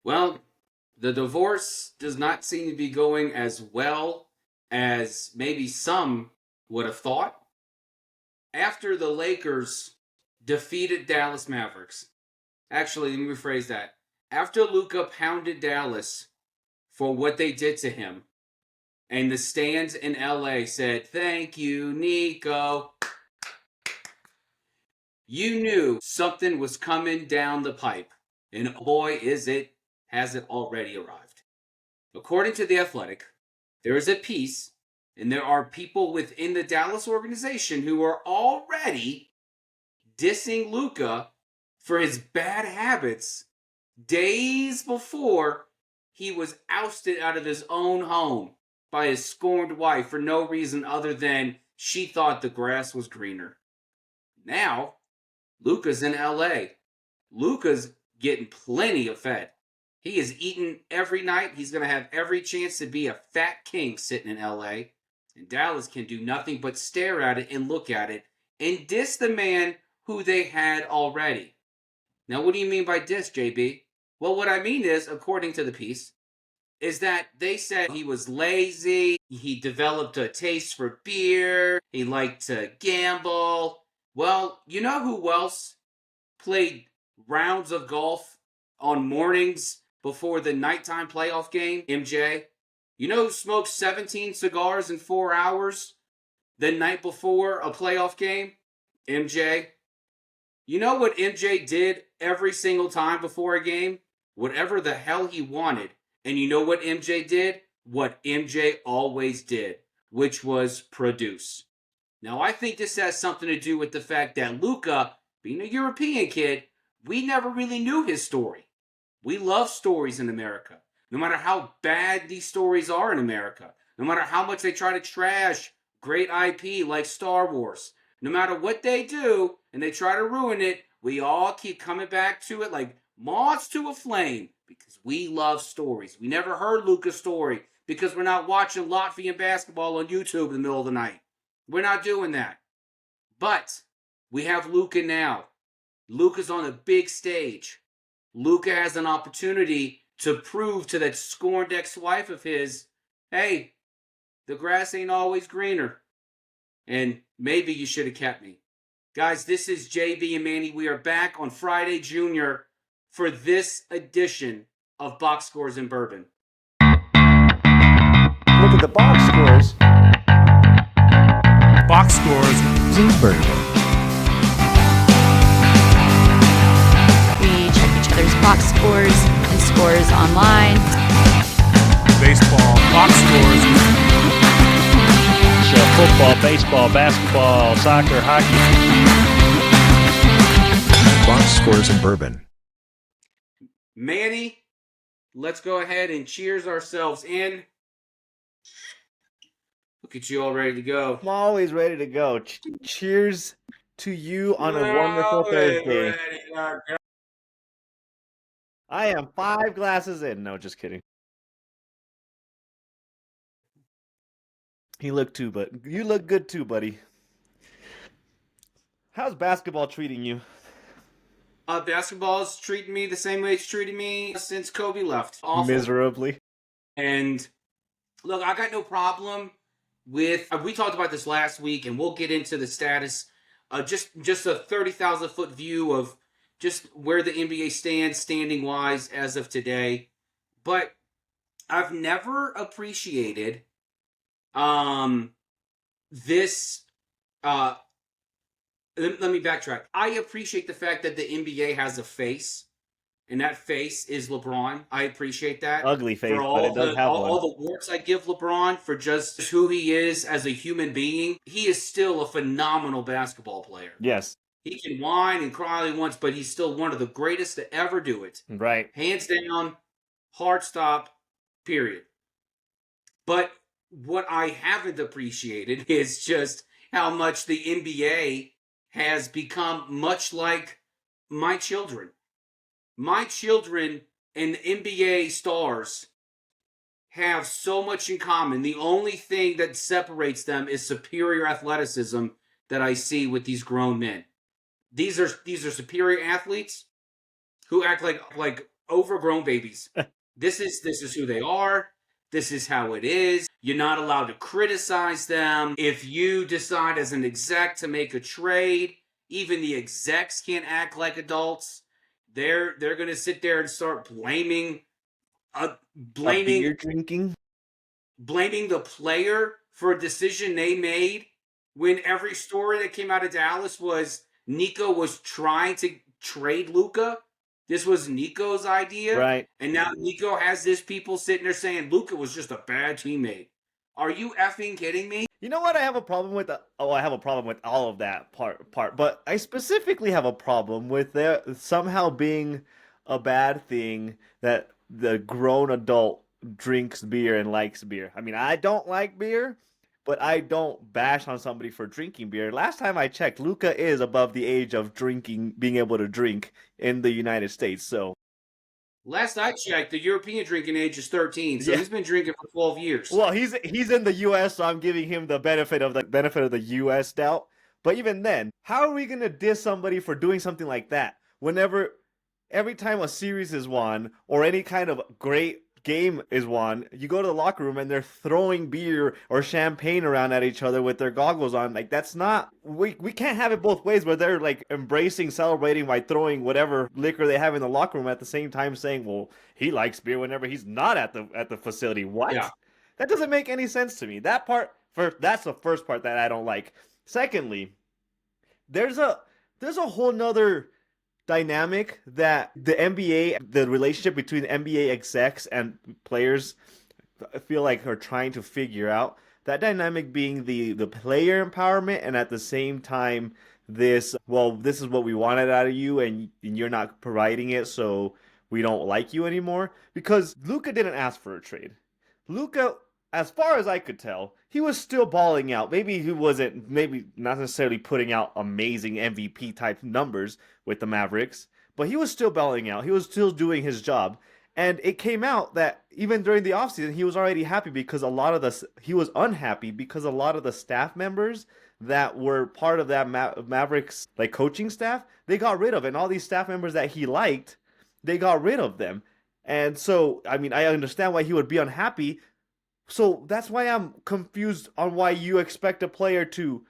Well, the divorce does not seem to be going as well as maybe some would have thought. After the Lakers defeated Dallas Mavericks, actually, let me rephrase that. After Luka pounded Dallas for what they did to him, and the stands in LA said, "Thank you, Nico," you knew something was coming down the pipe. And boy, has it already arrived. According to The Athletic, there is a piece, and there are people within the Dallas organization who are already dissing Luka for his bad habits days before he was ousted out of his own home by his scorned wife for no reason other than she thought the grass was greener. Now, Luka's in LA. Luka's getting plenty of fed. He is eating every night. He's going to have every chance to be a fat king sitting in LA. And Dallas can do nothing but stare at it and look at it and diss the man who they had already. Now, what do you mean by diss, JB? Well, what I mean is, according to the piece, is that they said he was lazy, he developed a taste for beer, he liked to gamble. Well, you know who else played rounds of golf on mornings before the nighttime playoff game? MJ. You know who smoked 17 cigars in 4 hours the night before a playoff game? MJ. You know what MJ did every single time before a game? Whatever the hell he wanted. And you know what MJ did? What MJ always did, which was produce. Now, I think this has something to do with the fact that Luka, being a European kid, we never really knew his story. We love stories in America. No matter how bad these stories are in America, no matter how much they try to trash great IP like Star Wars, no matter what they do and they try to ruin it, we all keep coming back to it like moths to a flame because we love stories. We never heard Luka's story because we're not watching Latvian basketball on YouTube in the middle of the night. We're not doing that. But we have Luka now. Luka's on a big stage. Luka has an opportunity to prove to that scorned ex-wife of his, hey, the grass ain't always greener. And maybe you should have kept me. Guys, this is JB and Manny. We are back on Friday Junior for this edition of Box Scores and Bourbon. Look at the box scores. Box Scores and Bourbon. We check each other's box scores and scores online. Baseball, Box Scores. Football, baseball, basketball, soccer, hockey. Box Scores and Bourbon. Manny, let's go ahead and cheers ourselves in. Look at you all ready to go. I'm always ready to go. Cheers to you on a wonderful Thursday. I am 5 glasses in. No, just kidding. You look good too, buddy. How's basketball treating you? Basketball is treating me the same way it's treated me since Kobe left. Awful. Miserably. And look, I got no problem with. We talked about this last week, and we'll get into the status. Just a 30,000-foot view of just where the NBA stands, standing wise, as of today. But I've never appreciated this. Let me backtrack. I appreciate the fact that the NBA has a face, and that face is LeBron. I appreciate that. Ugly face, but it does have one. All the warts I give LeBron for just who he is as a human being, he is still a phenomenal basketball player. Yes. He can whine and cry all he wants, but he's still one of the greatest to ever do it. Right. Hands down, hard stop, period. But what I haven't appreciated is just how much the NBA has become much like my children. My children and NBA stars have so much in common. The only thing that separates them is superior athleticism that I see with these grown men. These are superior athletes who act like overgrown babies. This is who they are. This is how it is. You're not allowed to criticize them. If you decide as an exec to make a trade, even the execs can't act like adults. They're going to sit there and start blaming Beer drinking. blaming the player for a decision they made, when every story that came out of Dallas was Nico was trying to trade Luka. This was Nico's idea. Right. And now Nico has this people sitting there saying Luka was just a bad teammate. Are you effing kidding me? You know what I have a problem with? I have a problem with all of that part. But I specifically have a problem with there somehow being a bad thing that the grown adult drinks beer and likes beer. I mean, I don't like beer, but I don't bash on somebody for drinking beer. Last time I checked, Luca is above the age of being able to drink in the United States. So Last I checked, the European drinking age is 13, so he's been drinking for 12 years. well, he's in the U.S., so I'm giving him the benefit of the U.S. doubt. But even then, how are we gonna diss somebody for doing something like that? Every time a series is won or any kind of great game is won, you go to the locker room and they're throwing beer or champagne around at each other with their goggles on. Like, that's not, we can't have it both ways where they're like embracing, celebrating by throwing whatever liquor they have in the locker room at the same time saying, well, he likes beer whenever he's not at the facility. What? Yeah. That doesn't make any sense to me. That's the first part that I don't like. Secondly, there's a whole nother dynamic that the NBA, the relationship between NBA execs and players, I feel like are trying to figure out. That dynamic being the player empowerment, and at the same time, this is what we wanted out of you, and you're not providing it, so we don't like you anymore. Because Luka didn't ask for a trade. Luka, as far as I could tell, he was still balling out. Maybe not necessarily putting out amazing MVP type numbers with the Mavericks, but he was still balling out. He was still doing his job. And it came out that even during the offseason, he was already happy because he was unhappy because a lot of the staff members that were part of that Mavericks like coaching staff, they got rid of it. And all these staff members that he liked, they got rid of them. And so, I mean, I understand why he would be unhappy. So that's why I'm confused on why you expect a player to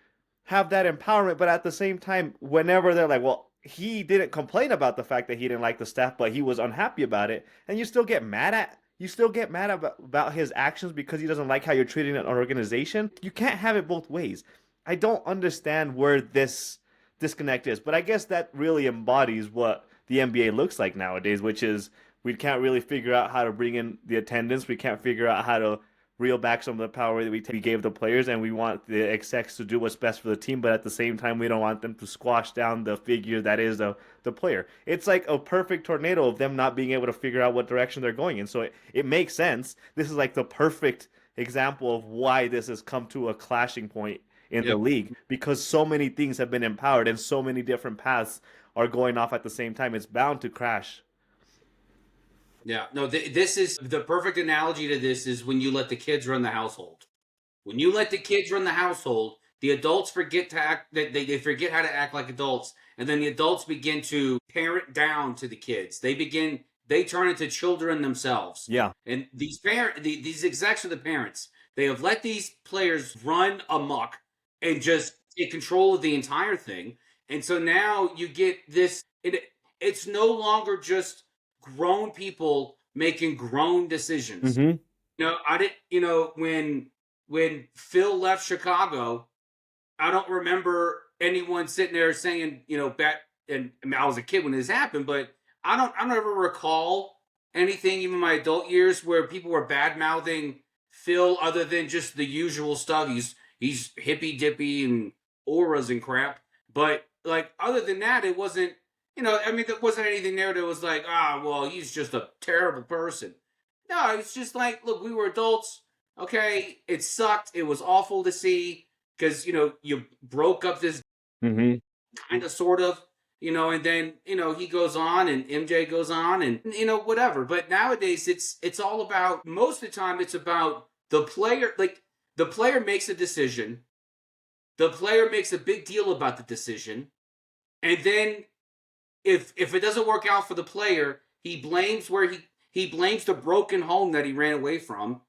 have that empowerment, but at the same time, whenever they're like, well, he didn't complain about the fact that he didn't like the staff, but he was unhappy about it, and you still get mad about his actions because he doesn't like how you're treating an organization. You can't have it both ways. I don't understand where this disconnect is, but I guess that really embodies what the NBA looks like nowadays, which is we can't really figure out how to bring in the attendance. We can't figure out how to reel back some of the power that we gave the players, and we want the execs to do what's best for the team, but at the same time, we don't want them to squash down the figure that is the player. It's like a perfect tornado of them not being able to figure out what direction they're going in. So it makes sense. This is like the perfect example of why this has come to a clashing point in the league, because so many things have been empowered and so many different paths are going off at the same time. It's bound to crash. Yeah, no, this is the perfect analogy to this is when you let the kids run the household. When you let the kids run the household, the adults forget to act, they forget how to act like adults, and then the adults begin to parent down to the kids. They turn into children themselves. Yeah. And these execs are the parents. They have let these players run amok and just take control of the entire thing. And so now you get this, it's no longer just grown people making grown decisions. Mm-hmm. When Phil left Chicago, I don't remember anyone sitting there saying, I was a kid when this happened, but I don't ever recall anything, even my adult years, where people were bad mouthing Phil other than just the usual stuff. He's hippy dippy and auras and crap. But like other than that, it wasn't. There wasn't anything there that was like, he's just a terrible person. No, it's just like, look, we were adults. Okay, it sucked. It was awful to see because, you broke up this kind of, sort of, and then, he goes on and MJ goes on and, whatever. But nowadays, it's all about, most of the time, it's about the player. Like, the player makes a decision. The player makes a big deal about the decision. And then, if it doesn't work out for the player, He blames he blames the broken home that he ran away from.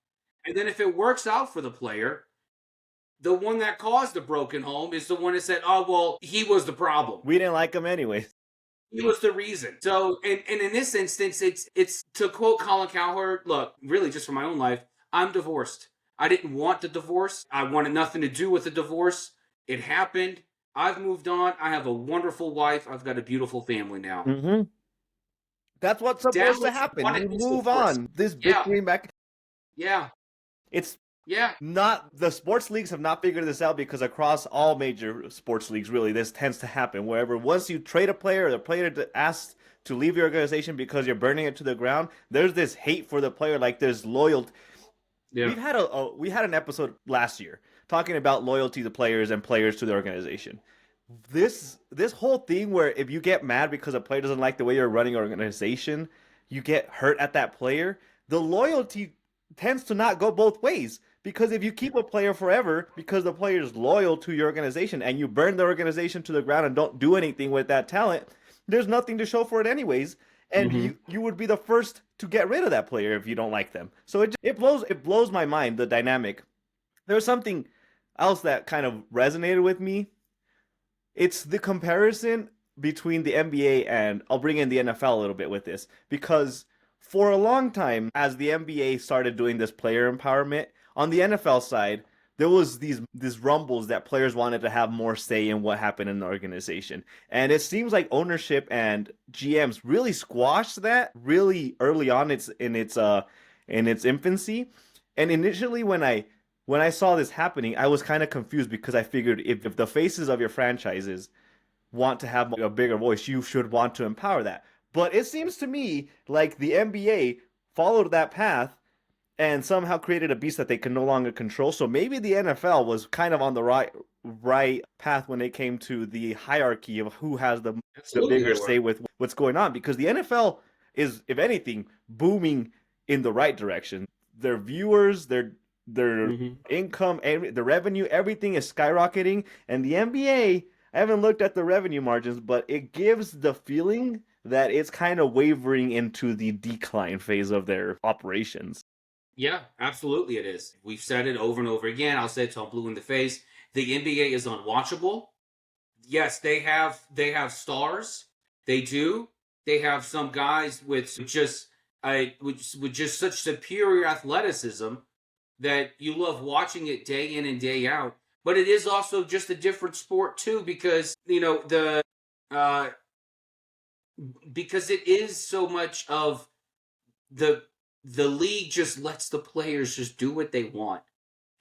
And then if it works out for the player, the one that caused the broken home is the one that said, "Oh, well, he was the problem. We didn't like him anyway. He was the reason." So, and in this instance, it's to quote Colin Cowherd, look, really just from my own life, I'm divorced. I didn't want the divorce. I wanted nothing to do with the divorce. It happened. I've moved on. I have a wonderful wife. I've got a beautiful family now. Mm-hmm. That's what's supposed Dallas to happen. wanted You this move divorce. on. This Yeah. big greenback. Yeah. It's Yeah. not, the sports leagues have not figured this out, because across all major sports leagues, really, this tends to happen. Wherever once you trade a player, or the player asks to leave your organization because you're burning it to the ground, there's this hate for the player, like there's loyalty. Yeah. We had an episode last year talking about loyalty to players and players to the organization. This whole thing where if you get mad because a player doesn't like the way you're running your organization, you get hurt at that player. The loyalty tends to not go both ways, because if you keep a player forever because the player is loyal to your organization, and you burn the organization to the ground and don't do anything with that talent, there's nothing to show for it anyways. And you would be the first to get rid of that player if you don't like them. So it blows my mind, the dynamic. There's something else that kind of resonated with me. It's the comparison between the NBA, and I'll bring in the NFL a little bit with this, because for a long time, as the NBA started doing this player empowerment, on the NFL side, there was these rumbles that players wanted to have more say in what happened in the organization. And it seems like ownership and GMs really squashed that really early on in its infancy. And initially when I saw this happening, I was kind of confused, because I figured if the faces of your franchises want to have a bigger voice, you should want to empower that. But it seems to me like the NBA followed that path and somehow created a beast that they can no longer control. So maybe the NFL was kind of on the right path when it came to the hierarchy of who has the bigger say with what's going on, because the NFL is, if anything, booming in the right direction. Their viewers, their income, the revenue, everything is skyrocketing. And the NBA, I haven't looked at the revenue margins, but it gives the feeling that it's kind of wavering into the decline phase of their operations. Yeah, absolutely it is. We've said it over and over again. I'll say it till I'm blue in the face. The NBA is unwatchable. Yes, they have stars. They do. They have some guys with just such superior athleticism that you love watching it day in and day out. But it is also just a different sport too, because because it is so much of the league just lets the players just do what they want.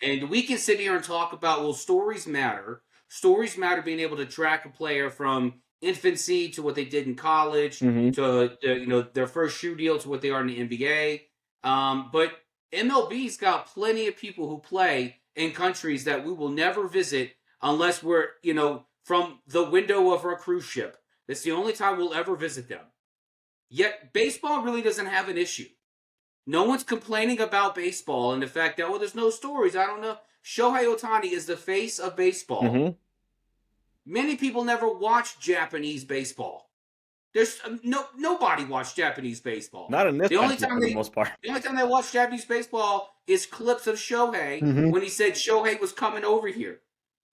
And we can sit here and talk about, well, stories matter. Stories matter, being able to track a player from infancy to what they did in college, to their first shoe deal to what they are in the NBA. But MLB's got plenty of people who play in countries that we will never visit unless we're, from the window of our cruise ship. That's the only time we'll ever visit them. Yet baseball really doesn't have an issue. No one's complaining about baseball and the fact that, there's no stories. I don't know. Shohei Ohtani is the face of baseball. Mm-hmm. Many people never watch Japanese baseball. There's nobody watched Japanese baseball. Not in this country for the most part. The only time they watch Japanese baseball is clips of Shohei when he said Shohei was coming over here.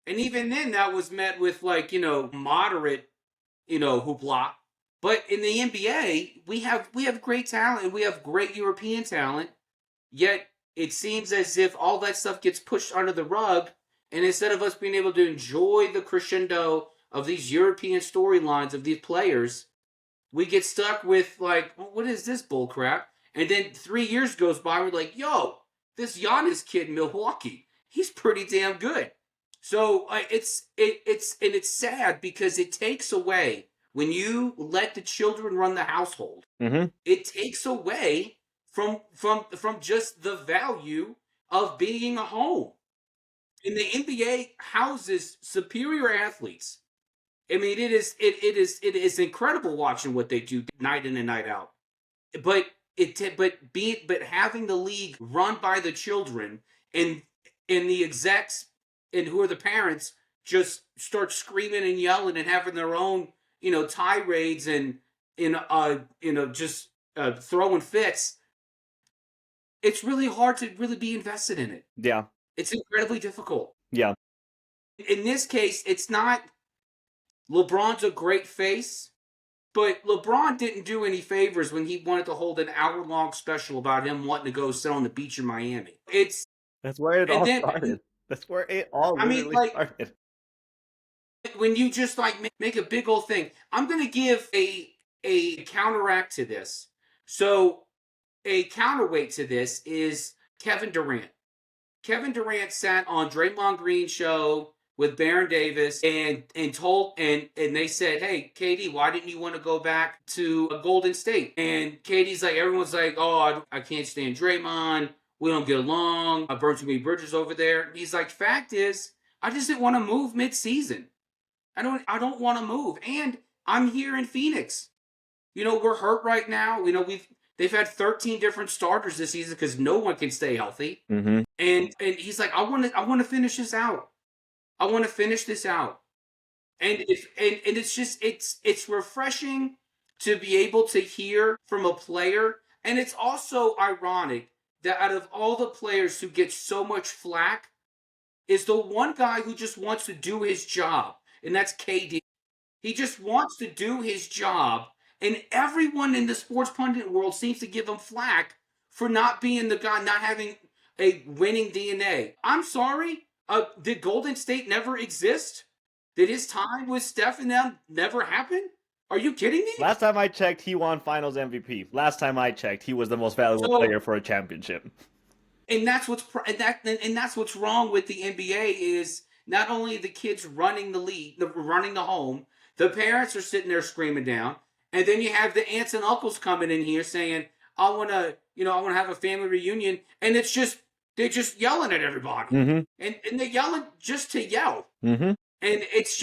And even then, that was met with moderate, hoopla. But in the NBA, we have great talent, and we have great European talent. Yet it seems as if all that stuff gets pushed under the rug, and instead of us being able to enjoy the crescendo of these European storylines of these players, we get stuck with what is this bullcrap? And then 3 years goes by, we're like, yo, this Giannis kid in Milwaukee, he's pretty damn good. So it's sad because it takes away. When you let the children run the household, it takes away from just the value of being a home. And the NBA houses superior athletes. I mean, it is incredible watching what they do night in and night out. But having the league run by the children and the execs and who are the parents just start screaming and yelling and having their own tirades and just throwing fits, it's really hard to really be invested in it. Yeah. It's incredibly difficult. Yeah. In this case, it's not LeBron's a great face, but LeBron didn't do any favors when he wanted to hold an hour-long special about him wanting to go sit on the beach in Miami. That's where it And all then, started. That's where it all I mean, literally like, started. when you just like make a big old thing. I'm going to give a counteract to this. So a counterweight to this is Kevin Durant. Kevin Durant sat on Draymond Green's show with Baron Davis and they said, "Hey, KD, why didn't you want to go back to Golden State?" And KD's like, everyone's like, "Oh, I can't stand Draymond. We don't get along. I burned too many bridges over there." And he's like, "Fact is, I just didn't want to move mid-season. I don't want to move, and I'm here in Phoenix. We're hurt right now. They've had 13 different starters this season because no one can stay healthy." Mm-hmm. And he's like, I want to finish this out. I want to finish this out. And it's refreshing to be able to hear from a player. And it's also ironic that out of all the players who get so much flack is the one guy who just wants to do his job. And that's KD. He just wants to do his job. And everyone in the sports pundit world seems to give him flack for not being the guy, not having a winning DNA. I'm sorry. Did Golden State never exist? Did his time with Steph and them never happen? Are you kidding me? Last time I checked, he won Finals MVP. Last time I checked, he was the most valuable player for a championship. And that's what's wrong with the NBA is not only the kids running the league, running the home, the parents are sitting there screaming down, and then you have the aunts and uncles coming in here saying, I want to have a family reunion, and they're just yelling at everybody. Mm-hmm. And they're yelling just to yell. Mm-hmm. And it's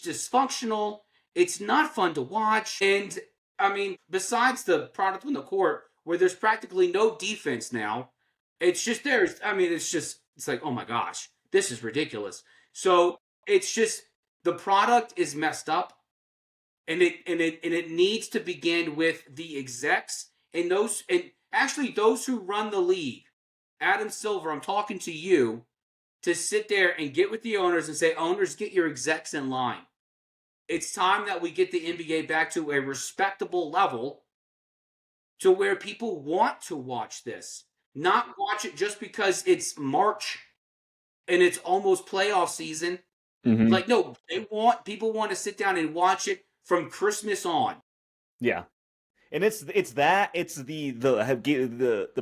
dysfunctional. It's not fun to watch. And I mean, besides the product on the court, where there's practically no defense now, it's like, oh my gosh, this is ridiculous. So it's just, the product is messed up, and it needs to begin with the execs and those who run the league. Adam Silver, I'm talking to you to sit there and get with the owners and say, owners, get your execs in line. It's time that we get the NBA back to a respectable level to where people want to watch this. Not watch it just because it's March and it's almost playoff season. Mm-hmm. Like, no, people want to sit down and watch it from Christmas on. Yeah. And it's the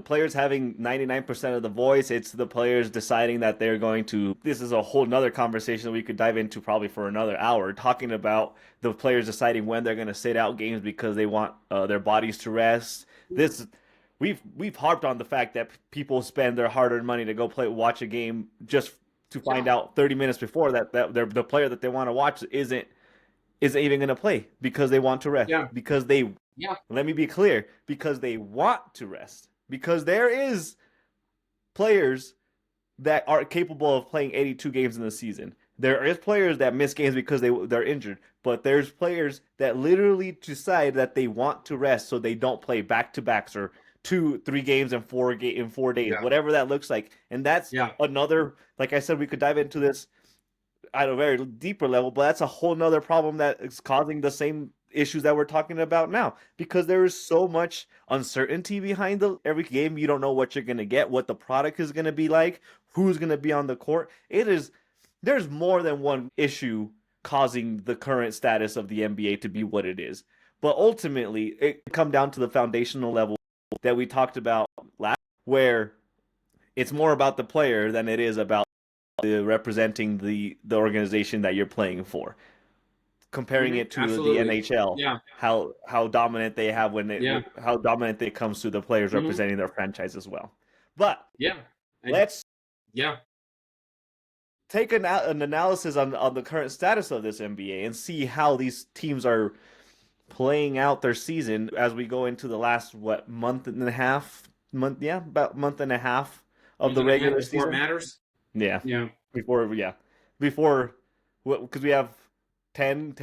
players having 99% of the voice. It's the players deciding that they're going to. This is a whole nother conversation that we could dive into probably for another hour, talking about the players deciding when they're going to sit out games because they want their bodies to rest. We've harped on the fact that people spend their hard-earned money to go watch a game just to find out 30 minutes before that the player that they want to watch isn't even going to play because they want to rest. Yeah. Because they. Yeah. Let me be clear. Because they want to rest. Because there is players that are capable of playing 82 games in the season. There is players that miss games because they're injured. But there's players that literally decide that they want to rest so they don't play back-to-backs or 2-3 games in 4 days, Yeah. whatever that looks like. And that's another, like I said, we could dive into this at a very deeper level, but that's a whole nother problem that is causing the same issues that we're talking about now, because there is so much uncertainty behind every game. You don't know what you're going to get, what the product is going to be like, who's going to be on the court. There's more than one issue causing the current status of the NBA to be what it is. But ultimately, it comes down to the foundational level that we talked about last, where it's more about the player than it is about representing the organization that you're playing for. Comparing it to Absolutely. the NHL, how dominant they have how dominant it comes to the players representing their franchise as well. But let's take an analysis on the current status of this NBA and see how these teams are playing out their season as we go into the last month and a half of the regular season. Before it matters. Before because we have 10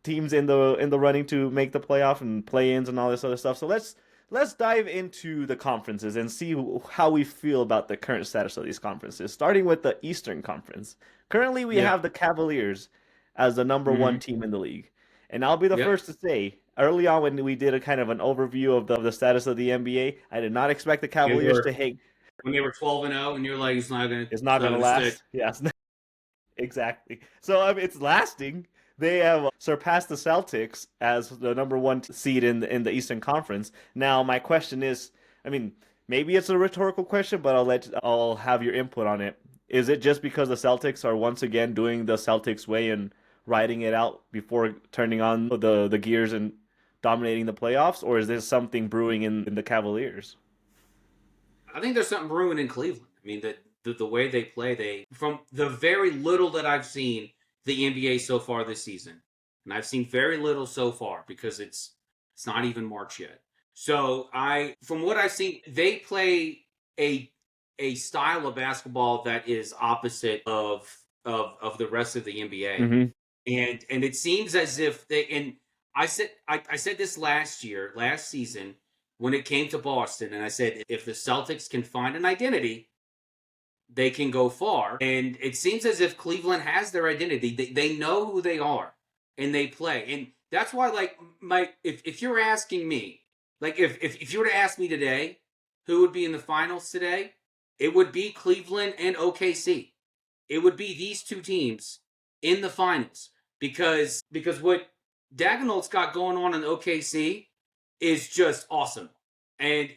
teams in the running to make the playoff and play-ins and all this other stuff. So let's dive into the conferences and see how we feel about the current status of these conferences. Starting with the Eastern Conference. Currently, we have the Cavaliers as the number one team in the league. And I'll be the first to say, early on when we did a kind of an overview of the status of the NBA, I did not expect the Cavaliers to hang. When they were 12-0, and you're like, it's not going to last. Yes, exactly. So it's lasting. They have surpassed the Celtics as the number one seed in the Eastern Conference. Now, my question is, I mean, maybe it's a rhetorical question, but I'll have your input on it. Is it just because the Celtics are once again doing the Celtics way and riding it out before turning on the gears and dominating the playoffs, or is there something brewing in the Cavaliers? I think there's something brewing in Cleveland. I mean, the way they play, from the very little that I've seen the NBA so far this season, and I've seen very little so far because it's not even March yet. So from what I've seen, they play a style of basketball that is opposite of the rest of the NBA. Mm-hmm. And it seems as if I said this last season when it came to Boston, and I said if the Celtics can find an identity, they can go far. And it seems as if Cleveland has their identity. They know who they are, and they play. And that's why, like, if you're asking me, like, if you were to ask me today who would be in the finals today, it would be Cleveland and OKC. It would be these two teams in the finals because what Daigneault's got going on in OKC is just awesome. And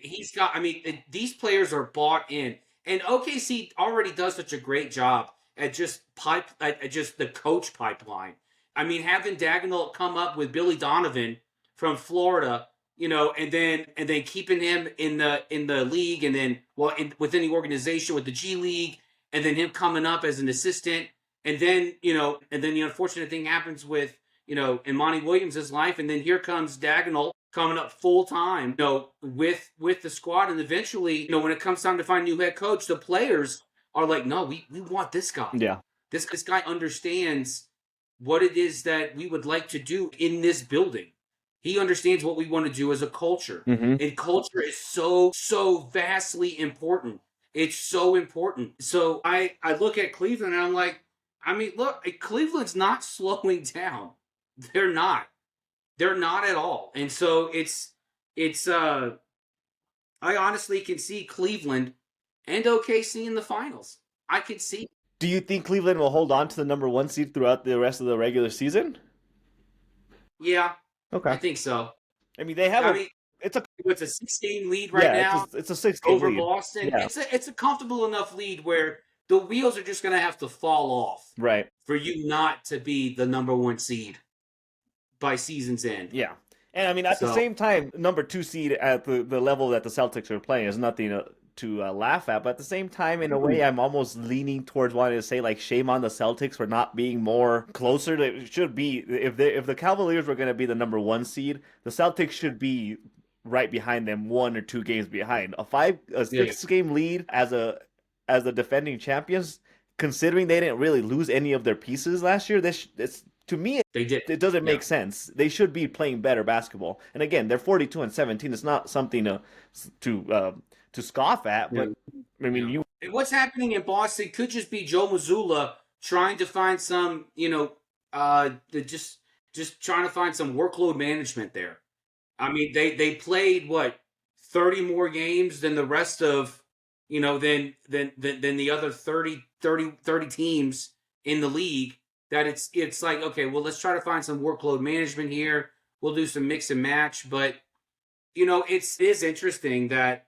these players are bought in. And OKC already does such a great job at just the coach pipeline. I mean, having Daigneault come up with Billy Donovan from Florida, and then keeping him in the league, and then within the organization with the G League, and then him coming up as an assistant, and then the unfortunate thing happens with in Monty Williams' life, and then here comes Daigneault coming up full time, with the squad, and eventually, when it comes time to find a new head coach, the players are like, no, we want this guy. Yeah, this guy understands what it is that we would like to do in this building. He understands what we want to do as a culture. Mm-hmm. And culture is so vastly important. It's so important. So I look at Cleveland and I'm like, look, Cleveland's not slowing down. They're not. They're not at all. And so it's I honestly can see Cleveland and OKC in the finals. I could see. Do you think Cleveland will hold on to the number one seed throughout the rest of the regular season? Yeah. Okay. I think so. I mean, they have it's a 6-game lead now. It's a 6-game over lead. Boston. Yeah. It's a comfortable enough lead where the wheels are just going to have to fall off, right, for you not to be the number one seed by season's end. Yeah, and I mean at the same time, number 2 seed at the level that the Celtics are playing is nothing to laugh at. But at the same time, in a way, I'm almost leaning towards wanting to say, like, shame on the Celtics for not being more closer. It should be, if the Cavaliers were going to be the number 1 seed, the Celtics should be right behind them, 1 or 2 games behind. A 6-game lead as the defending champions, considering they didn't really lose any of their pieces last year. To me, it doesn't make sense. They should be playing better basketball. And again, they're 42-17. It's not something to scoff at, but I mean, what's happening in Boston could just be Joe Mazzulla trying to find some, just trying to find some workload management there. I mean, they played 30 more games than the rest of, than the other 30 teams in the league. That it's like, okay, well, let's try to find some workload management here. We'll do some mix and match, but it is interesting that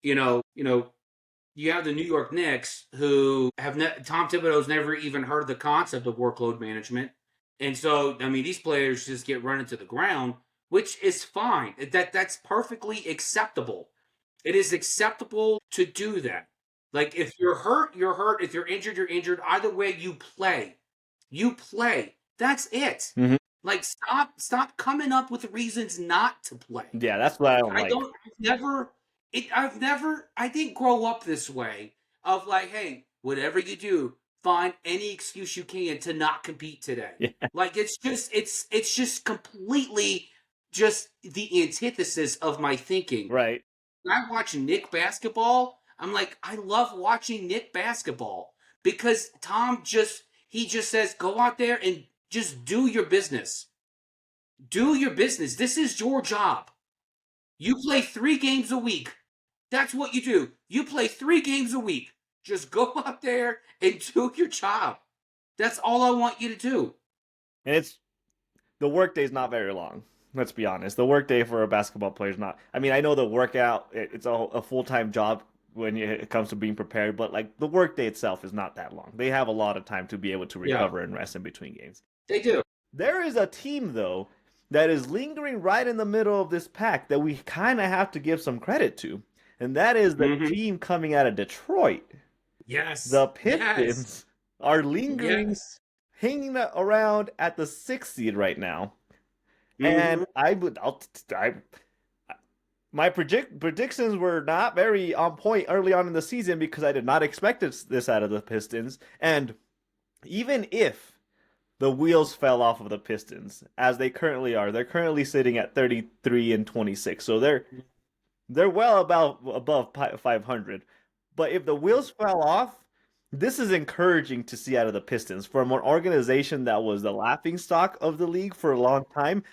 you have the New York Knicks who have Tom Thibodeau's never even heard the concept of workload management, and so these players just get run into the ground, which is fine. That's perfectly acceptable. It is acceptable to do that. Like, if you're hurt, you're hurt. If you're injured, you're injured. Either way, you play. You play. That's it. Mm-hmm. Like, stop coming up with reasons not to play. Yeah, that's what I don't like. I didn't grow up this way of like, hey, whatever you do, find any excuse you can to not compete today. Yeah. Like it's just completely just the antithesis of my thinking. Right. When I watch Nick basketball, I'm like, I love watching Nick basketball because he just says, go out there and just do your business. Do your business. This is your job. You play 3 games a week. That's what you do. You play 3 games a week. Just go out there and do your job. That's all I want you to do. And the workday is not very long. Let's be honest. The workday for a basketball player is not. I mean, I know the workout, it's a full-time job when it comes to being prepared, but like the workday itself is not that long. They have a lot of time to be able to recover and rest in between games. They do. There is a team, though, that is lingering right in the middle of this pack that we kind of have to give some credit to, and that is the team coming out of Detroit. Yes. The Pistons are lingering, hanging around at the 6th seed right now. And my predictions were not very on point early on in the season because I did not expect this out of the Pistons. And even if the wheels fell off of the Pistons, as they currently are, they're currently sitting at 33-26. So they're well above 500. But if the wheels fell off, this is encouraging to see out of the Pistons. From an organization that was the laughingstock of the league for a long time,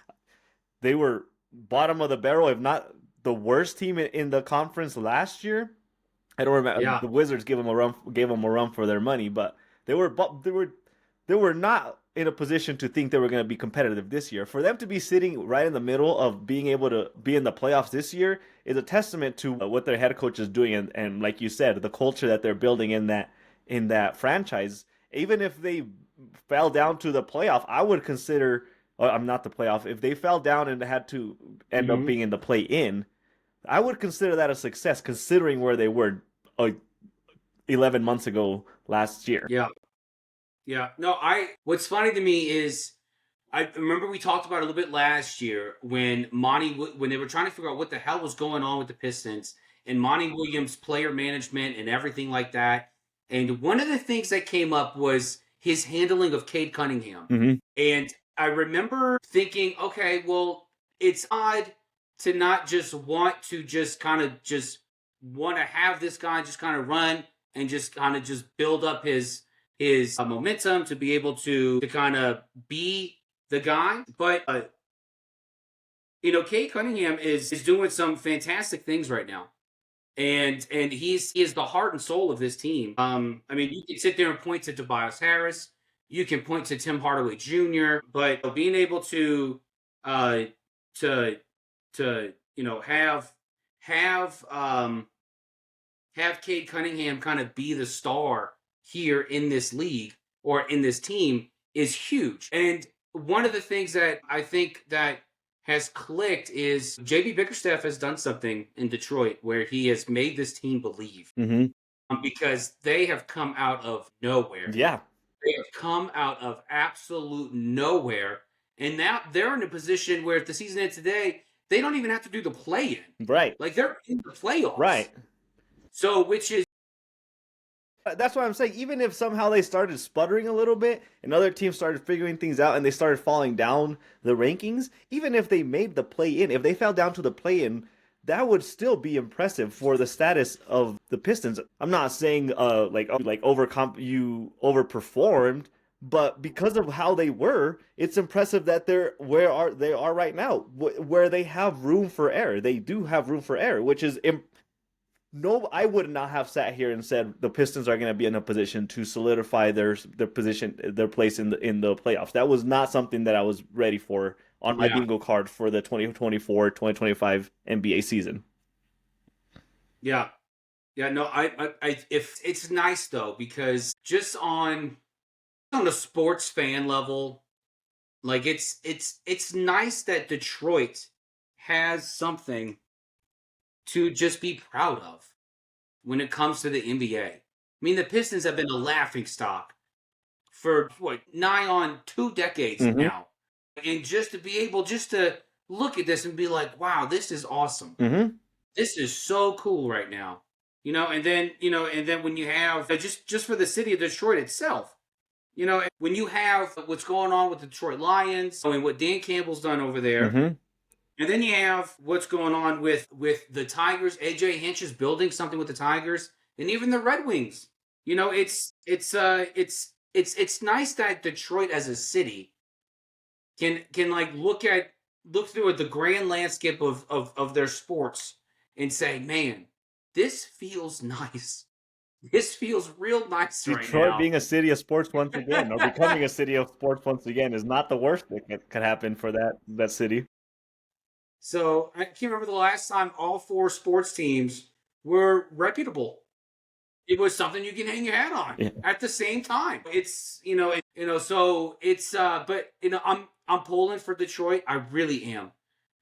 they were bottom of the barrel, if not the worst team in the conference last year. I don't remember. The Wizards gave them a run for their money, but they were not in a position to think they were going to be competitive this year. For them to be sitting right in the middle of being able to be in the playoffs this year is a testament to what their head coach is doing, and like you said, the culture that they're building in that franchise. Even if they fell down to the playoff, I would consider. I'm not the playoff. If they fell down and had to end up being in the play-in, I would consider that a success, considering where they were 11 months ago last year. Yeah. No, what's funny to me is I remember we talked about it a little bit last year when when they were trying to figure out what the hell was going on with the Pistons and Monty Williams' player management and everything like that. And one of the things that came up was his handling of Cade Cunningham. And I remember thinking, okay, well, it's odd to not just want to just kind of just want to have this guy just kind of run and just kind of just build up his momentum to be able to kind of be the guy. But, Cade Cunningham is doing some fantastic things right now. And he is the heart and soul of this team. I mean, you can sit there and point to Tobias Harris. You can point to Tim Hardaway Jr., but being able to have Cade Cunningham kind of be the star here in this league or in this team is huge. And one of the things that I think that has clicked is JB Bickerstaff has done something in Detroit where he has made this team believe because they have come out of nowhere. Yeah. They have come out of absolute nowhere. And now they're in a position where if the season ends today, they don't even have to do the play-in. Right. Like they're in the playoffs. Right. So, which is. That's what I'm saying. Even if somehow they started sputtering a little bit and other teams started figuring things out and they started falling down the rankings, even if they made the play-in, if they fell down to the play-in, that would still be impressive for the status of the Pistons. I'm not saying you overperformed, but because of how they were, it's impressive that they're where they are right now, where they have room for error. They do have room for error, which is no, I would not have sat here and said the Pistons are going to be in a position to solidify their position, their place in the playoffs. That was not something that I was ready for on my bingo card for the 2024-2025 NBA season. Yeah. No, I if it's nice though because just on a sports fan level, like it's nice that Detroit has something to just be proud of when it comes to the NBA. I mean, the Pistons have been a laughingstock for nigh on 2 decades now. And just to be able to look at this and be like, wow, this is awesome. This is so cool right now. and then when you have just for the city of Detroit itself, when you have what's going on with the Detroit Lions, I mean, what Dan Campbell's done over there, Mm-hmm. and then you have what's going on with the Tigers. AJ Hinch is building something with the Tigers, and even the Red Wings. It's nice that Detroit as a city can like look through the grand landscape of their sports and say, man, this feels nice. This feels real nice right Detroit now. being a city of sports once again, or becoming a city of sports once again, is not the worst thing that could happen for that city. So I can't remember the last time all 4 sports teams were reputable. It was something you can hang your hat on at the same time. It's so it's but I'm pulling for Detroit. I really am,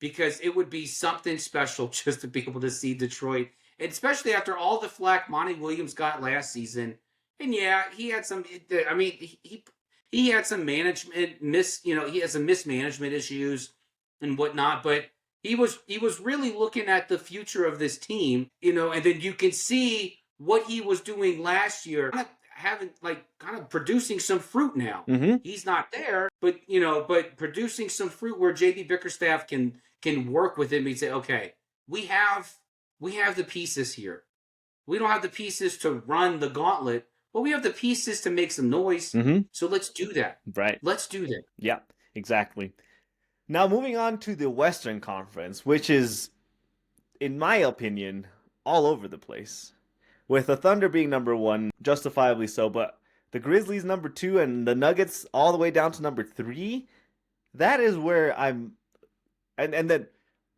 because it would be something special just to be able to see Detroit, and especially after all the flack Monty Williams got last season. And yeah, he had some. I mean, he had some management he had some mismanagement issues and whatnot, but he was really looking at the future of this team, and then you can see what he was doing last year, kind of producing some fruit now. Mm-hmm. He's not there, but producing some fruit where JB Bickerstaff can work with him and say, okay, we have the pieces here. We don't have the pieces to run the gauntlet, but we have the pieces to make some noise. Mm-hmm. So let's do that. Right. Let's do that. Yeah, exactly. Now moving on to the Western Conference, which is, in my opinion, all over the place. With the Thunder being number 1, justifiably so, but the Grizzlies number 2 and the Nuggets all the way down to number 3, that is where I'm... And then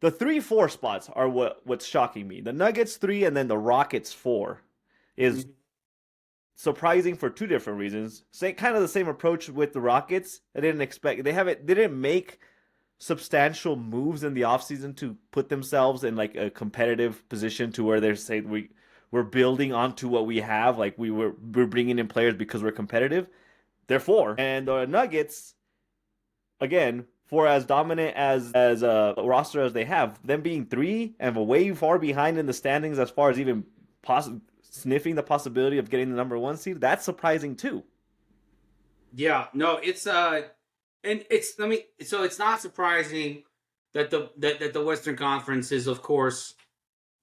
the 3-4 spots are what's shocking me. The Nuggets 3 and then the Rockets 4 is surprising for 2 different reasons. Kind of the same approach with the Rockets. I didn't expect... They didn't make substantial moves in the offseason to put themselves in like a competitive position to where they're saying we're building onto what we have, like we're bringing in players because we're competitive. They're 4, and the Nuggets, again, for as dominant as a roster as they have, them being 3 and way far behind in the standings as far as even sniffing the possibility of getting the number 1 seed. That's surprising too. Yeah, no, it's so it's not surprising that the Western Conference is, of course,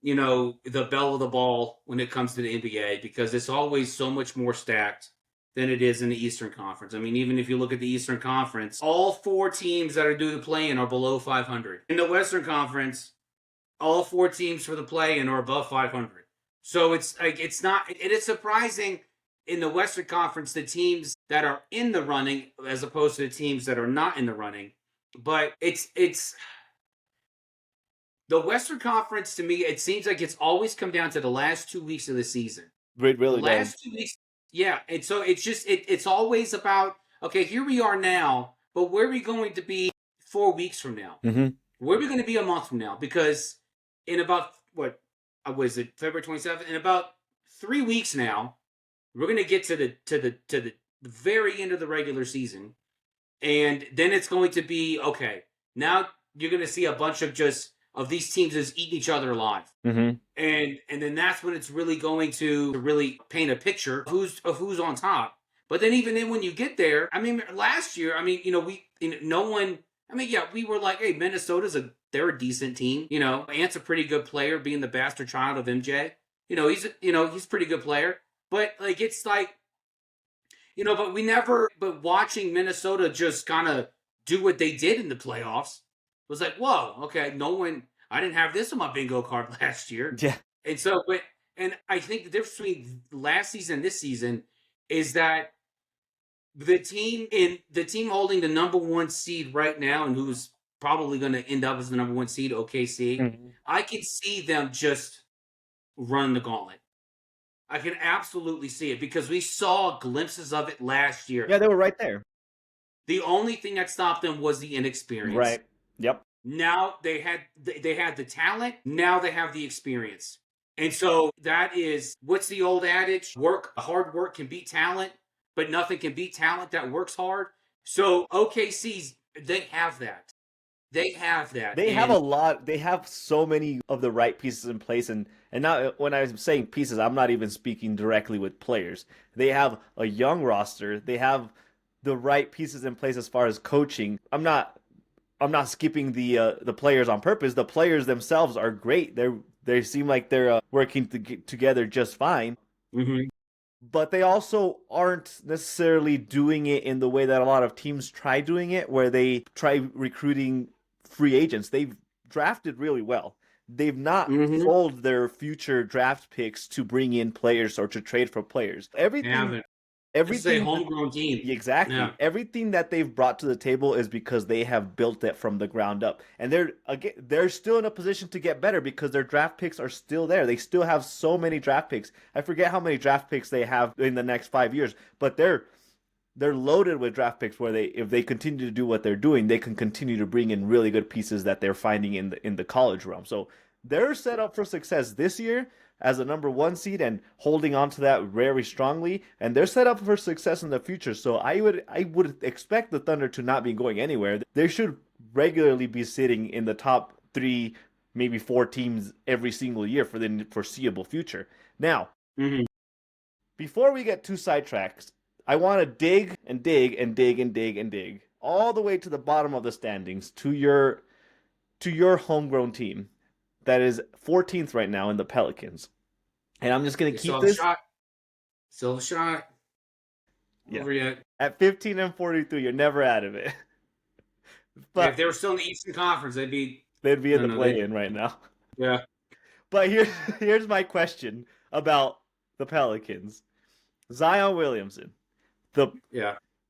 the belle of the ball when it comes to the NBA, because it's always so much more stacked than it is in the Eastern Conference. I mean, even if you look at the Eastern Conference, all 4 teams that are due to play-in are below 500. In the Western Conference, all 4 teams for the play-in are above 500. So it's like it is surprising in the Western Conference the teams that are in the running as opposed to the teams that are not in the running. But it's the Western Conference, to me, it seems like it's always come down to the last 2 weeks of the season. It really the last 2 weeks, yeah. And so it's just it's always about, okay, here we are now, but where are we going to be 4 weeks from now? Mm-hmm. Where are we going to be a month from now? Because in about was it February 27th? In about 3 weeks now, we're going to get to the very end of the regular season, and then it's going to be, okay, now you're going to see a bunch of these teams just eating each other alive. Mm-hmm. And then that's when it's really going to really paint a picture of who's on top. But then even then when you get there, I mean, last year, I mean, no one, I mean, yeah, we were like, hey, they're a decent team. Ant's a pretty good player, being the bastard child of MJ. He's a pretty good player. But like, it's like, but watching Minnesota just kind of do what they did in the playoffs was like, whoa, okay, I didn't have this on my bingo card last year. Yeah. And I think the difference between last season and this season is that the team holding the number 1 seed right now, and who's probably going to end up as the number 1 seed, OKC, Mm-hmm. I can see them just run the gauntlet. I can absolutely see it, because we saw glimpses of it last year. Yeah, they were right there. The only thing that stopped them was the inexperience. Right. Yep. Now they had the talent. Now they have the experience. And so that is, what's the old adage? Hard work can beat talent, but nothing can beat talent that works hard. So OKC's, they have that. They have that. They have a lot. They have so many of the right pieces in place, and not when I'm saying pieces, I'm not even speaking directly with players. They have a young roster. They have the right pieces in place as far as coaching. I'm not skipping the players on purpose. The players themselves are great. They seem like they're working together just fine. Mm-hmm. But they also aren't necessarily doing it in the way that a lot of teams try doing it, where they try recruiting free agents. They've drafted really well. They've not sold their future draft picks to bring in players or to trade for players. Everything This is a homegrown team. Exactly. Yeah. Everything that they've brought to the table is because they have built it from the ground up. And they're still in a position to get better because their draft picks are still there. They still have so many draft picks. I forget how many draft picks they have in the next 5 years, but they're loaded with draft picks where if they continue to do what they're doing, they can continue to bring in really good pieces that they're finding in the college realm. So they're set up for success this year as a number 1 seed and holding on to that very strongly, and they're set up for success in the future. So I would expect the Thunder to not be going anywhere. They should regularly be sitting in the top 3, maybe 4 teams every single year for the foreseeable future. Now, before we get too sidetracked, I want to dig and dig and dig and dig and dig all the way to the bottom of the standings to your homegrown team that is 14th right now in the Pelicans. And I'm just going to keep this. Still a shot. Yeah. Over yet. At 15-43, you're never out of it. But if they were still in the Eastern Conference, they'd be in the play-in right now. Yeah. But here's my question about the Pelicans. Zion Williamson. The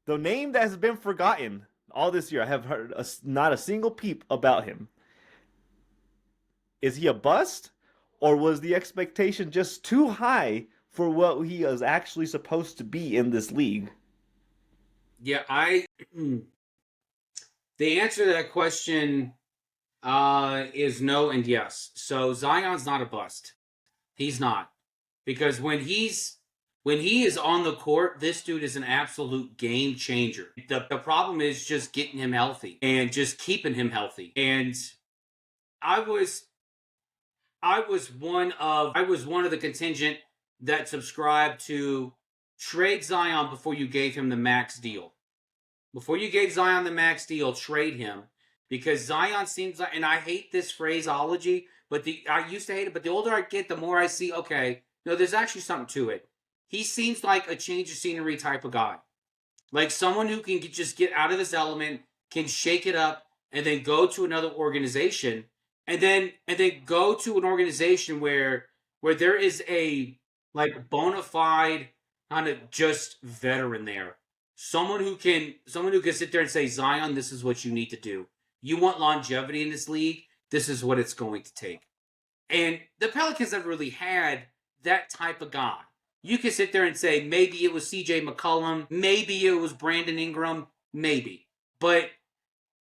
name that has been forgotten all this year. I have heard not a single peep about him. Is he a bust, or was the expectation just too high for what he is actually supposed to be in this league? Yeah, the answer to that question is no and yes. So Zion's not a bust. He's not. Because when he is on the court, this dude is an absolute game changer. The problem is just getting him healthy and just keeping him healthy. And I was one of the contingent that subscribed to trade Zion before you gave him the max deal. Before you gave Zion the max deal, trade him, because Zion seems like, and I hate this phraseology, but I used to hate it, but the older I get, the more I see, okay, no, there's actually something to it. He seems like a change of scenery type of guy. Like someone who can just get out of this element, can shake it up, and then go to another organization, and then go to an organization where there is a like bona fide kind of just veteran there. Someone who can sit there and say, Zion, this is what you need to do. You want longevity in this league, this is what it's going to take. And the Pelicans have really had that type of guy. You can sit there and say, maybe it was CJ McCollum, maybe it was Brandon Ingram, maybe. But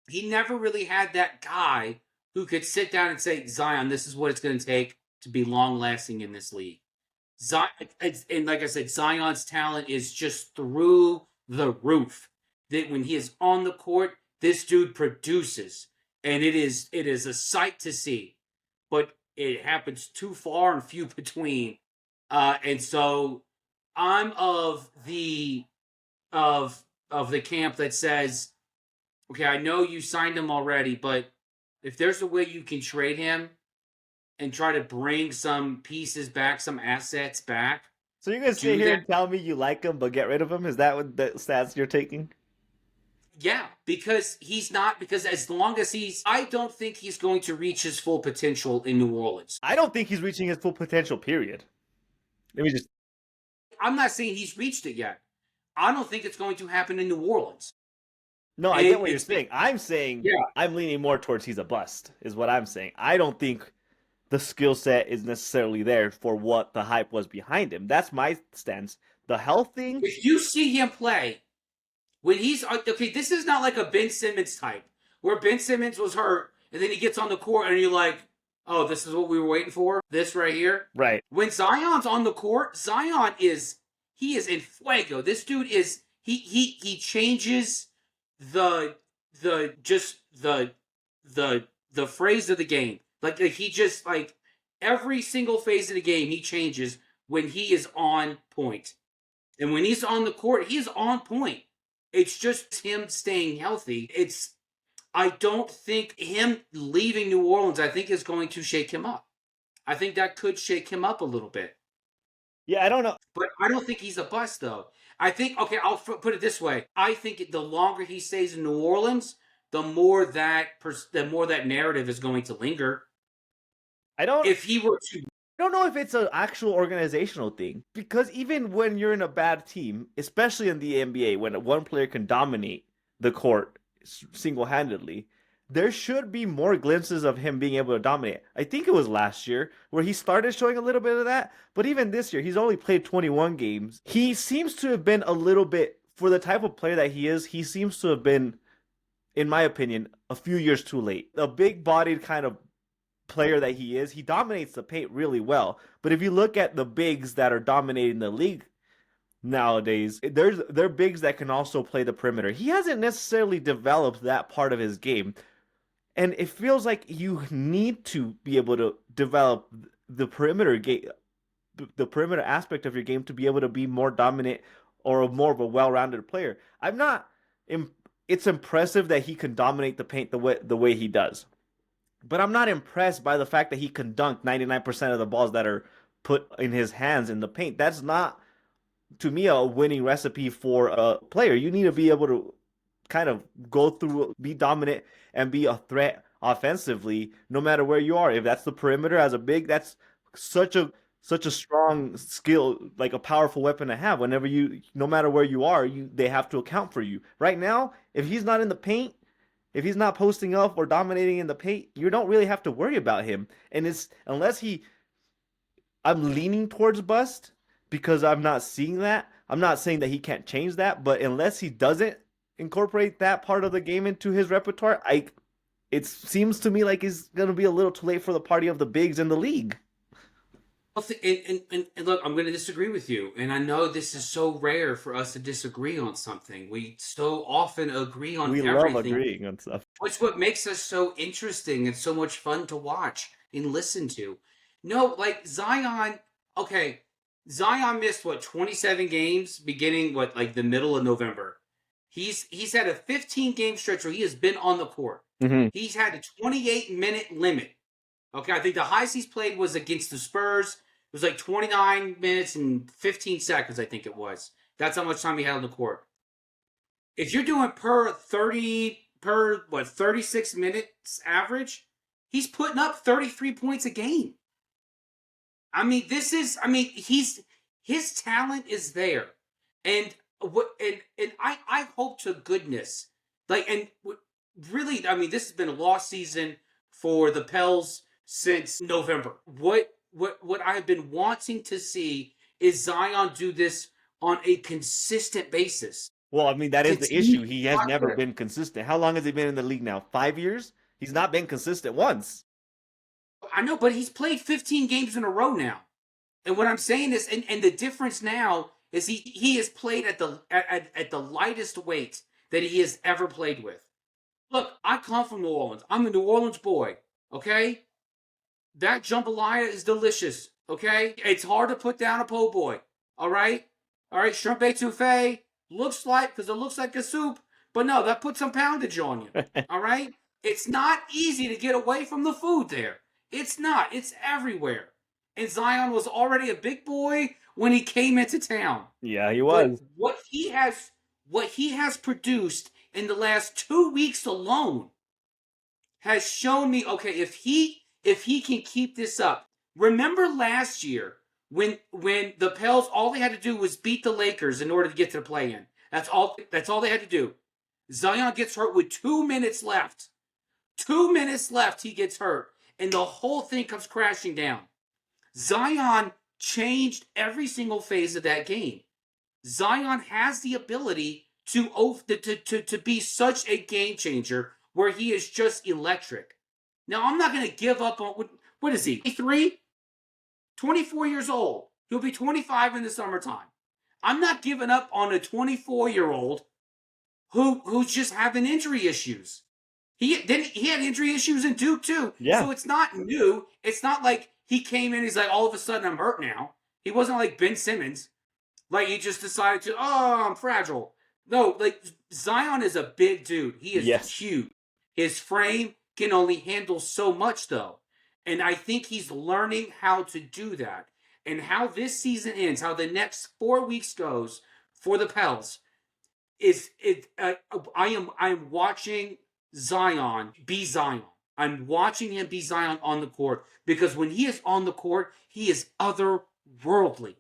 he never really had that guy who could sit down and say, Zion, this is what it's going to take to be long-lasting in this league. Zion, and like I said, Zion's talent is just through the roof. That when he is on the court, this dude produces. And it is a sight to see. But it happens too far and few between. And so I'm of the camp that says, okay, I know you signed him already, but if there's a way you can trade him and try to bring some pieces back, some assets back. So you're going to sit here and tell me you like him but get rid of him? Is that what the stats you're taking? Yeah, because as long as I don't think he's going to reach his full potential in New Orleans. I don't think he's reaching his full potential, period. I'm not saying he's reached it yet. I don't think it's going to happen in New Orleans. No, I get what you're saying. I'm saying I'm leaning more towards he's a bust, is what I'm saying. I don't think the skill set is necessarily there for what the hype was behind him. That's my stance. The health thing. If you see him play, when he's okay, this is not like a Ben Simmons type, where Ben Simmons was hurt and then he gets on the court and you're like, oh, this is what we were waiting for? This right here? Right. When Zion's on the court, Zion is in fuego. This dude is he changes the the phrase of the game. Like he just like every single phase of the game he changes when he is on point. And when he's on the court, he's on point. It's just him staying healthy. I don't think him leaving New Orleans, I think, is going to shake him up. I think that could shake him up a little bit. Yeah, I don't know. But I don't think he's a bust, though. I think, okay, I'll put it this way. I think the longer he stays in New Orleans, the more that narrative is going to linger. If he were to, I don't know if it's an actual organizational thing, because even when you're in a bad team, especially in the NBA, when one player can dominate the court single-handedly, there should be more glimpses of him being able to dominate. I think it was last year where he started showing a little bit of that, but even this year, he's only played 21 games. He seems to have been a little bit, for the type of player that he seems to have been, in my opinion, a few years too late. A big-bodied kind of player that he is, he dominates the paint really well. But if you look at the bigs that are dominating the league nowadays, they're bigs that can also play the perimeter. He hasn't necessarily developed that part of his game. And it feels like you need to be able to develop the perimeter game, the perimeter aspect of your game, to be able to be more dominant or more of a well-rounded player. It's impressive that he can dominate the paint the way he does. But I'm not impressed by the fact that he can dunk 99% of the balls that are put in his hands in the paint. That's not, to me, a winning recipe for a player. You need to be able to kind of go through, be dominant, and be a threat offensively, no matter where you are. If that's the perimeter as a big, that's such a strong skill, like a powerful weapon to have. Whenever no matter where you are, they have to account for you. Right now, if he's not in the paint, if he's not posting up or dominating in the paint, you don't really have to worry about him. And I'm leaning towards bust because I'm not seeing that. I'm not saying that he can't change that, but unless he doesn't incorporate that part of the game into his repertoire, it seems to me like it's going to be a little too late for the party of the bigs in the league. And look, I'm going to disagree with you. And I know this is so rare for us to disagree on something. We so often agree on everything. We love agreeing on stuff. It's what makes us so interesting and so much fun to watch and listen to. No, like Zion, okay, Zion missed, 27 games beginning, like the middle of November. He's had a 15-game stretch where he has been on the court. Mm-hmm. He's had a 28-minute limit. Okay, I think the highest he's played was against the Spurs. It was like 29 minutes and 15 seconds, I think it was. That's how much time he had on the court. If you're doing per 36 minutes average, he's putting up 33 points a game. I mean, his talent is there. And I hope to goodness, really, I mean, this has been a lost season for the Pels since November. What I've been wanting to see is Zion do this on a consistent basis. Well, I mean, that is the issue. He has never been consistent. How long has he been in the league now? 5 years? He's not been consistent once. I know, but he's played 15 games in a row now. And what I'm saying is, and the difference now is he has played at the lightest weight that he has ever played with. Look, I come from New Orleans. I'm a New Orleans boy, okay? That jambalaya is delicious, okay? It's hard to put down a po' boy, all right? All right, shrimp etouffee looks like a soup, but no, that puts some poundage on you, all right? It's not easy to get away from the food there. It's not. It's everywhere. And Zion was already a big boy when he came into town. Yeah, he was. But what he has produced in the last 2 weeks alone has shown me, okay, if he can keep this up. Remember last year when the Pels, all they had to do was beat the Lakers in order to get to the play-in. That's all they had to do. Zion gets hurt with 2 minutes left. 2 minutes left, he gets hurt. And the whole thing comes crashing down. Zion changed every single phase of that game. Zion has the ability to be such a game changer where he is just electric. Now, I'm not going to give up on, what is he, 23? 24 years old. He'll be 25 in the summertime. I'm not giving up on a 24-year-old who's just having injury issues. He had injury issues in Duke too. Yeah. So it's not new. It's not like he came in, he's like, all of a sudden I'm hurt now. He wasn't like Ben Simmons. Like he just decided to, I'm fragile. No, like Zion is a big dude. He is huge. His frame can only handle so much though. And I think he's learning how to do that. And how this season ends, how the next 4 weeks goes for the Pels, I am watching Zion be Zion. I'm watching him be Zion on the court because when he is on the court, he is otherworldly.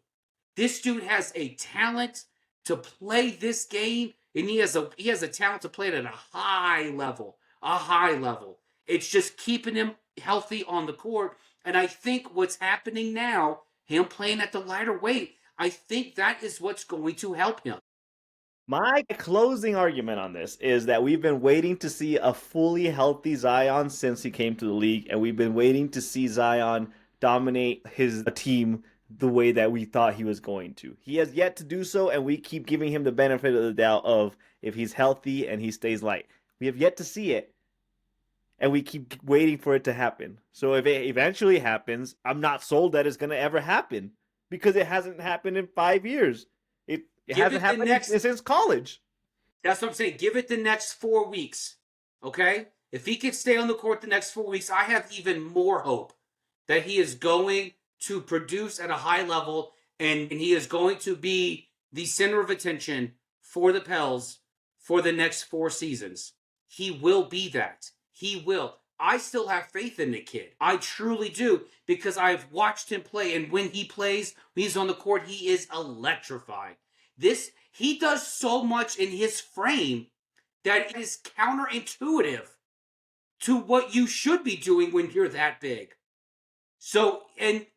This dude has a talent to play this game, and he has a talent to play it at a high level. It's just keeping him healthy on the court. And I think what's happening now, him playing at the lighter weight, I think that is what's going to help him. My closing argument on this is that we've been waiting to see a fully healthy Zion since he came to the league, and we've been waiting to see Zion dominate his team the way that we thought he was going to. He has yet to do so, and we keep giving him the benefit of the doubt of if he's healthy and he stays light. We have yet to see it, and we keep waiting for it to happen. So if it eventually happens, I'm not sold that it's going to ever happen because it hasn't happened in 5 years. It hasn't happened since college. That's what I'm saying. Give it the next 4 weeks, okay? If he can stay on the court the next 4 weeks, I have even more hope that he is going to produce at a high level and he is going to be the center of attention for the Pels for the next 4 seasons. He will be that. He will. I still have faith in the kid. I truly do because I've watched him play, and when he plays, when he's on the court, he is electrifying. He does so much in his frame that it is counterintuitive to what you should be doing when you're that big. So, and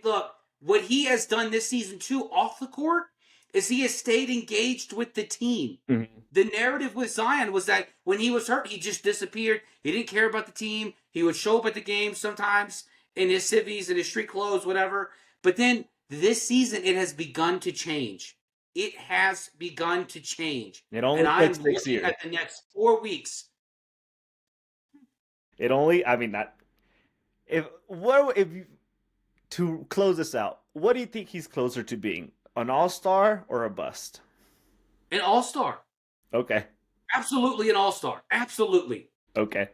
look, what he has done this season too off the court is he has stayed engaged with the team. Mm-hmm. The narrative with Zion was that when he was hurt, he just disappeared. He didn't care about the team. He would show up at the game sometimes in his civvies and his street clothes, whatever. But then this season, it has begun to change. It has begun to change. It only takes 6 years. At the next 4 weeks. To close this out, what do you think he's closer to being? An all-star or a bust? An all-star. Okay. Absolutely an all-star. Absolutely. Okay.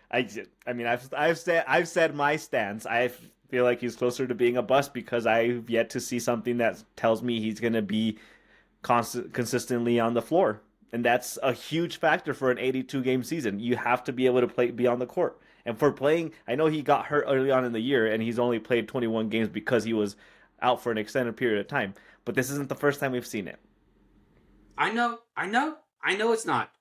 I've said my stance. I feel like he's closer to being a bust because I've yet to see something that tells me he's going to be consistently on the floor. And that's a huge factor for an 82-game season. You have to be able to be on the court. And for playing, I know he got hurt early on in the year, and he's only played 21 games because he was out for an extended period of time. But this isn't the first time we've seen it. I know it's not.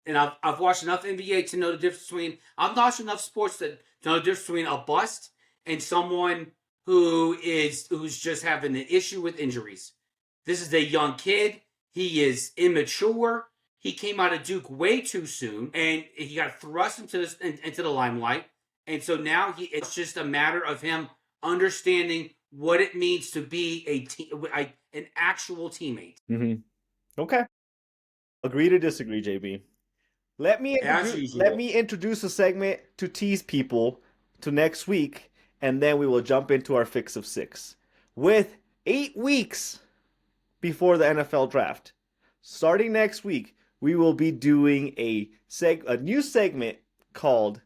And I've watched enough NBA to know the difference between, I've watched enough sports to know the difference between a bust and someone who's just having an issue with injuries. This is a young kid. He is immature. He came out of Duke way too soon, and he got thrust into the limelight. And so now it's just a matter of him understanding what it means to be an actual teammate. Mm-hmm. Okay. Agree to disagree, JB. Let me introduce a segment to tease people to next week, and then we will jump into our fix of 6. With 8 weeks before the NFL draft, starting next week, we will be doing a new segment called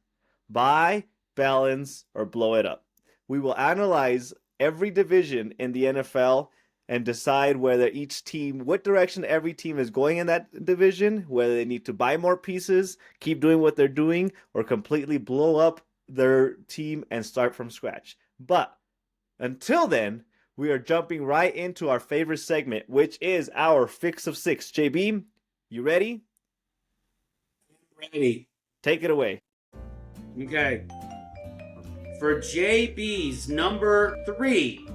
Buy, Balance, or Blow It Up. We will analyze every division in the NFL and decide what direction every team is going in that division, whether they need to buy more pieces, keep doing what they're doing, or completely blow up their team and start from scratch. But until then, we are jumping right into our favorite segment, which is our Fix of 6. JB, you ready? Ready. Take it away. Okay. For JB's number 3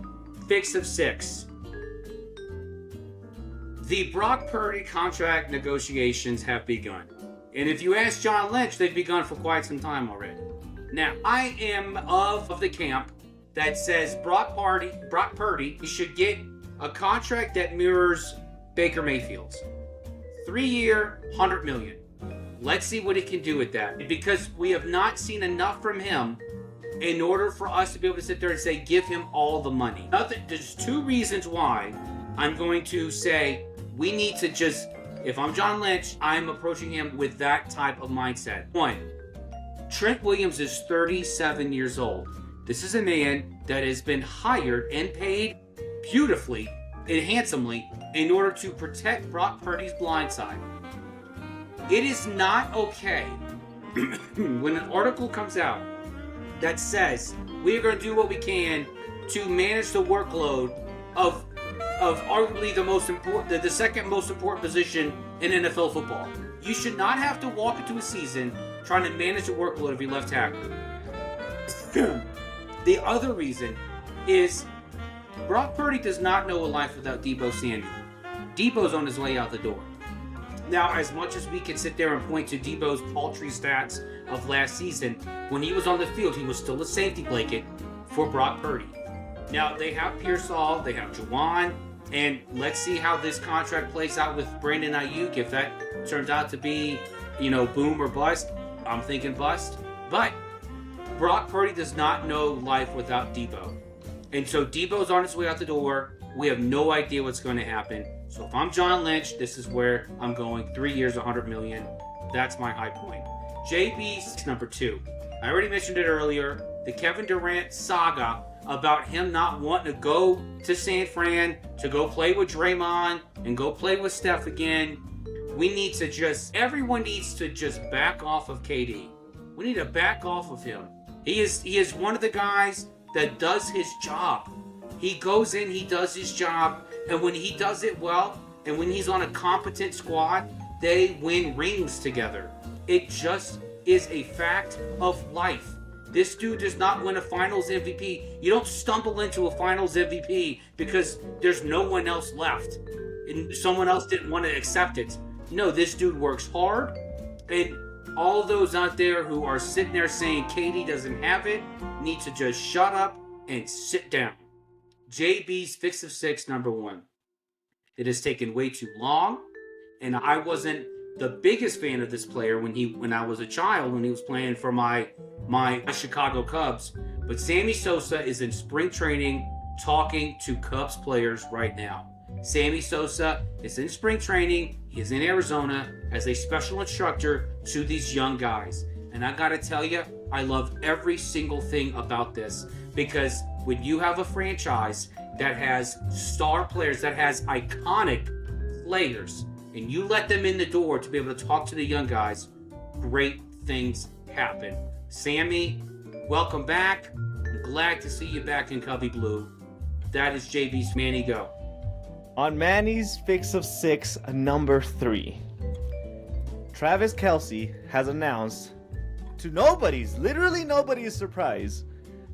Fix of 6. The Brock Purdy contract negotiations have begun. And if you ask John Lynch, they've begun for quite some time already. Now, I am of the camp that says Brock Purdy should get a contract that mirrors Baker Mayfield's. 3-year, $100 million. Let's see what he can do with that. Because we have not seen enough from him in order for us to be able to sit there and say, give him all the money. There's two reasons why I'm going to say we need to just, if I'm John Lynch, I'm approaching him with that type of mindset. One, Trent Williams is 37 years old. This is a man that has been hired and paid beautifully and handsomely in order to protect Brock Purdy's blind side. It is not okay when an article comes out that says we are going to do what we can to manage the workload of arguably the second most important position in NFL football. You should not have to walk into a season trying to manage the workload of your left tackle. The other reason is Brock Purdy does not know a life without Deebo Samuel. Deebo's on his way out the door. Now, as much as we can sit there and point to Deebo's paltry stats of last season, when he was on the field, he was still a safety blanket for Brock Purdy. Now, they have Pearsall, they have Juwan, and let's see how this contract plays out with Brandon Ayuk. If that turns out to be, boom or bust, I'm thinking bust. But Brock Purdy does not know life without Deebo. And so Deebo's on his way out the door. We have no idea what's going to happen. So if I'm John Lynch, this is where I'm going. 3 years, $100 million. That's my high point. JB's number 2. I already mentioned it earlier. The Kevin Durant saga about him not wanting to go to San Fran to go play with Draymond and go play with Steph again. Everyone needs to just back off of KD. We need to back off of him. He is one of the guys that does his job. He goes in, he does his job, and when he does it well, and when he's on a competent squad, they win rings together. It just is a fact of life. This dude does not win a finals MVP. You don't stumble into a finals MVP because there's no one else left and someone else didn't want to accept it. No, this dude works hard, and all those out there who are sitting there saying KD doesn't have it need to just shut up and sit down. JB's Fix of 6, number 1. It has taken way too long, and I wasn't the biggest fan of this player when I was a child, when he was playing for my Chicago Cubs. But Sammy Sosa is in spring training talking to Cubs players right now. Sammy Sosa is in spring training. He is in Arizona as a special instructor to these young guys. And I gotta tell you, I love every single thing about this, because when you have a franchise that has star players, that has iconic players, and you let them in the door to be able to talk to the young guys, great things happen. Sammy, welcome back. I'm glad to see you back in Cubby Blue. That is JB's Manny Go. On Manny's Fix of 6, number 3. Travis Kelce has announced, to literally nobody's surprise,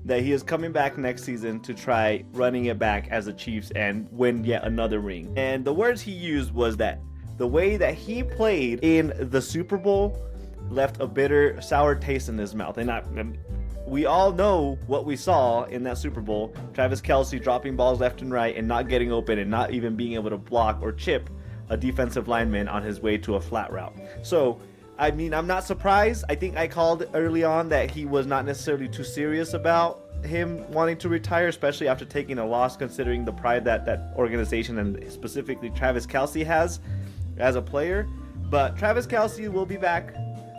that he is coming back next season to try running it back as the Chiefs and win yet another ring. And the words he used was that the way that he played in the Super Bowl left a bitter, sour taste in his mouth. And we all know what we saw in that Super Bowl. Travis Kelce dropping balls left and right and not getting open and not even being able to block or chip a defensive lineman on his way to a flat route. So, I mean, I'm not surprised. I think I called early on that he was not necessarily too serious about him wanting to retire, especially after taking a loss, considering the pride that organization and specifically Travis Kelce has as a player. But Travis Kelce will be back.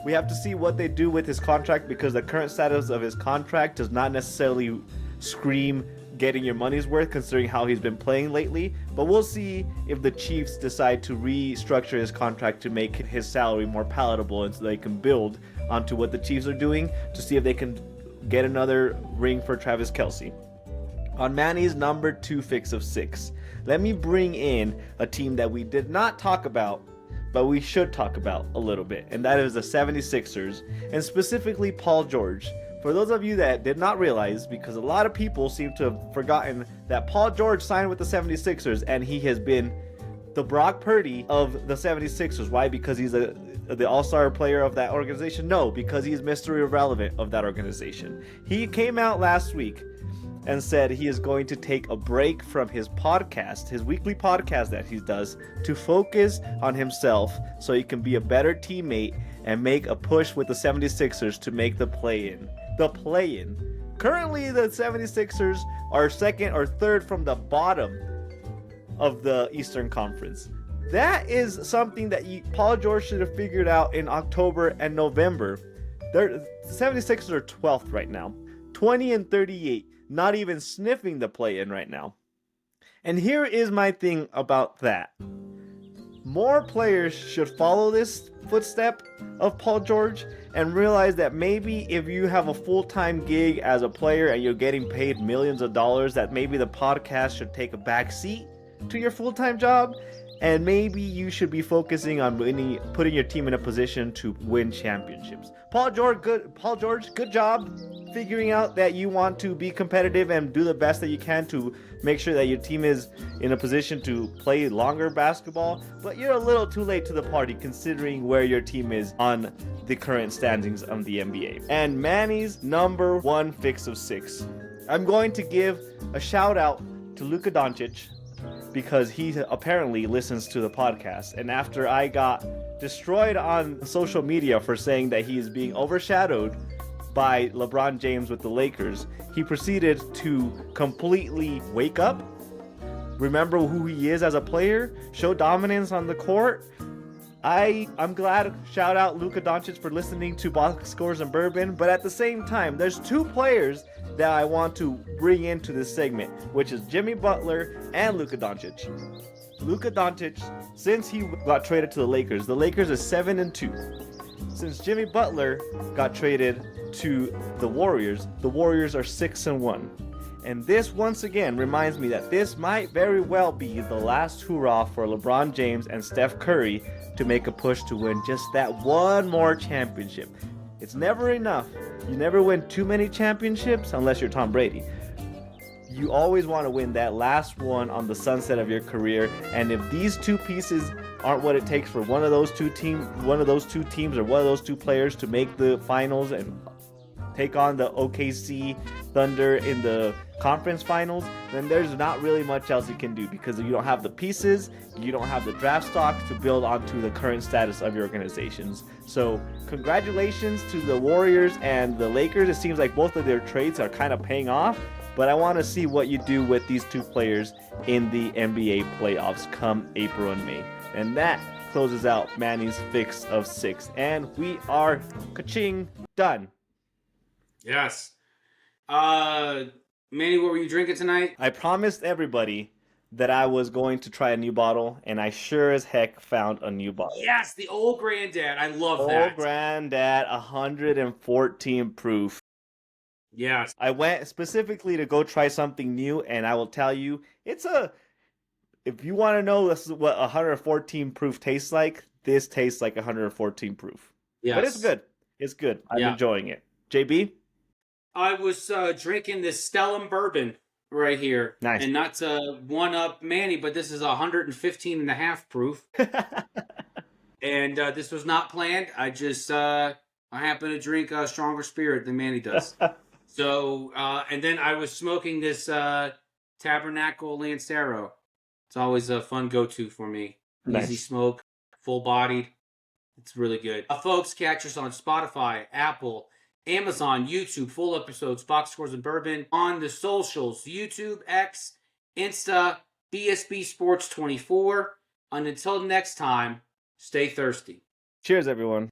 We have to see what they do with his contract, because the current status of his contract does not necessarily scream getting your money's worth, considering how he's been playing lately. But we'll see if the Chiefs decide to restructure his contract to make his salary more palatable, and so they can build onto what the Chiefs are doing to see if they can get another ring for Travis Kelce. On Manny's number 2 Fix of 6, let me bring in a team that we did not talk about, but we should talk about a little bit, and that is the 76ers, and specifically Paul George. For those of you that did not realize, because a lot of people seem to have forgotten that Paul George signed with the 76ers, and he has been the Brock Purdy of the 76ers. Why? Because he's the all-star player of that organization? No, because he's Mr. Irrelevant of that organization. He came out last week and said he is going to take a break from his podcast, his weekly podcast that he does, to focus on himself so he can be a better teammate and make a push with the 76ers to make the play-in. The play-in. Currently, the 76ers are second or third from the bottom of the Eastern Conference. That is something that Paul George should have figured out in October and November. The 76ers are 12th right now. 20-38. Not even sniffing the play-in right now. And here is my thing about that. More players should follow this footstep of Paul George and realize that maybe if you have a full-time gig as a player and you're getting paid millions of dollars, that maybe the podcast should take a back seat to your full-time job, and maybe you should be focusing on putting your team in a position to win championships. Paul George, good job figuring out that you want to be competitive and do the best that you can to make sure that your team is in a position to play longer basketball, but you're a little too late to the party considering where your team is on the current standings of the NBA. And Manny's number one fix of 6. I'm going to give a shout out to Luka Doncic, because he apparently listens to the podcast. And after I got destroyed on social media for saying that he is being overshadowed by LeBron James with the Lakers, he proceeded to completely wake up, remember who he is as a player, show dominance on the court. I'm glad, shout out Luka Doncic for listening to Box Scores and Bourbon, but at the same time, there's 2 players that I want to bring into this segment, which is Jimmy Butler and Luka Doncic. Luka Doncic, since he got traded to the Lakers is 7-2. Since Jimmy Butler got traded to the Warriors are 6-1. And this once again reminds me that this might very well be the last hurrah for LeBron James and Steph Curry to make a push to win just that one more championship. It's never enough. You never win too many championships unless you're Tom Brady. You always want to win that last one on the sunset of your career. And if these 2 pieces aren't what it takes for one of those two teams or one of those 2 players to make the finals and take on the OKC Thunder in the conference finals, then there's not really much else you can do, because you don't have the pieces, you don't have the draft stock to build onto the current status of your organizations. So congratulations to the Warriors and the Lakers. It seems like both of their trades are kind of paying off, but I want to see what you do with these 2 players in the NBA playoffs come April and May. And that closes out Manny's fix of 6. And we are ka-ching done. Yes. Manny, what were you drinking tonight? I promised everybody that I was going to try a new bottle, and I sure as heck found a new bottle. Yes, the Old Granddad. I love that. Old Granddad, 114 proof. Yes. I went specifically to go try something new, and I will tell you, if you want to know this is what 114 proof tastes like, this tastes like 114 proof. Yes. But it's good. It's good. I'm enjoying it. JB? I was drinking this Stellum bourbon right here. Nice. And not to one up Manny, but this is 115.5 proof. And this was not planned. I just I happen to drink a stronger spirit than Manny does. So and then I was smoking this Tabernacle Lancero. It's always a fun go-to for me. Nice. Easy smoke, full-bodied. It's really good. Folks, catch us on Spotify, Apple, Amazon, YouTube, full episodes, Box Scores and Bourbon, on the socials, YouTube, X, Insta, BSB Sports 24. And until next time, stay thirsty. Cheers, everyone.